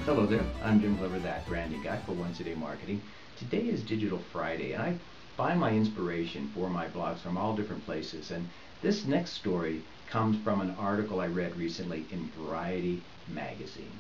Hello there, I'm Jim Glover, that branding guy for Once a Day Marketing. Today is Digital Friday, and I find my inspiration for my blogs from all different places. And this next story comes from an article I read recently in Variety magazine.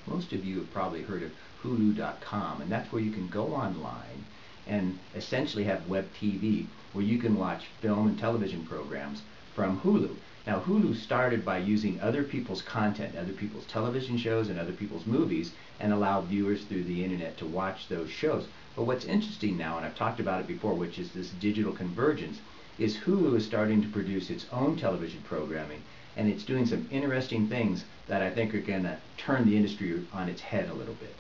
Most of you have probably heard of Hulu.com, and that's where you can go online and essentially have web TV where you can watch film and television programs from Hulu. Now, Hulu started by using other people's content, other people's television shows and other people's movies, and allow viewers through the internet to watch those shows. But what's interesting now, and I've talked about it before, which is this digital convergence, is Hulu is starting to produce its own television programming, and it's doing some interesting things that I think are going to turn the industry on its head a little bit.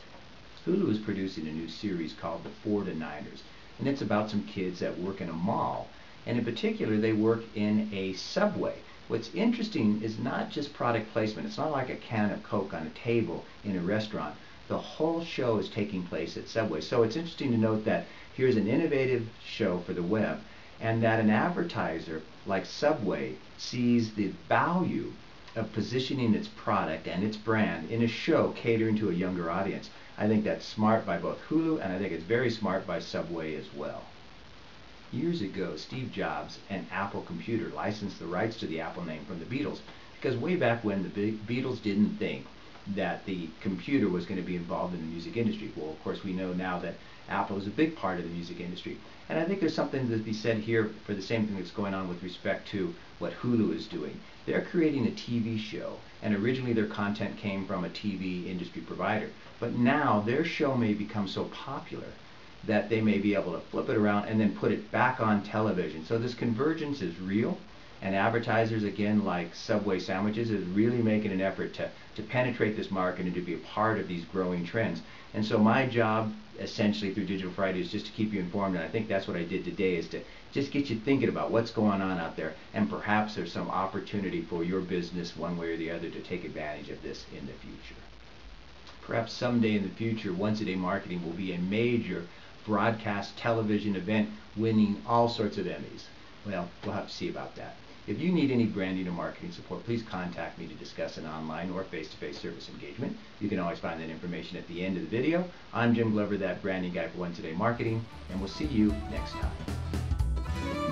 Hulu is producing a new series called The 49ers, and it's about some kids that work in a mall, and in particular they work in a Subway. What's interesting is not just product placement. It's not like a can of Coke on a table in a restaurant. The whole show is taking place at Subway. So it's interesting to note that here's an innovative show for the web, and that an advertiser like Subway sees the value of positioning its product and its brand in a show catering to a younger audience. I think that's smart by both Hulu, and I think it's very smart by Subway as well. Years ago, Steve Jobs and Apple Computer licensed the rights to the Apple name from the Beatles, because way back when the Beatles didn't think that the computer was going to be involved in the music industry. Well, of course, we know now that Apple is a big part of the music industry. And I think there's something to be said here for the same thing that's going on with respect to what Hulu is doing. They're creating a TV show, and originally their content came from a TV industry provider. But now their show may become so popular that they may be able to flip it around and then put it back on television. So this convergence is real, and advertisers, again, like Subway sandwiches, is really making an effort to penetrate this market and to be a part of these growing trends. And so my job, essentially, through Digital Friday is just to keep you informed, and I think that's what I did today, is to just get you thinking about what's going on out there, and perhaps there's some opportunity for your business one way or the other to take advantage of this in the future. Perhaps someday in the future, Once a Day Marketing will be a major broadcast television event winning all sorts of Emmys. Well, we'll have to see about that. If you need any branding or marketing support, please contact me to discuss an online or face-to-face service engagement. You can always find that information at the end of the video. I'm Jim Glover, that branding guy for Once a Day Marketing, and we'll see you next time.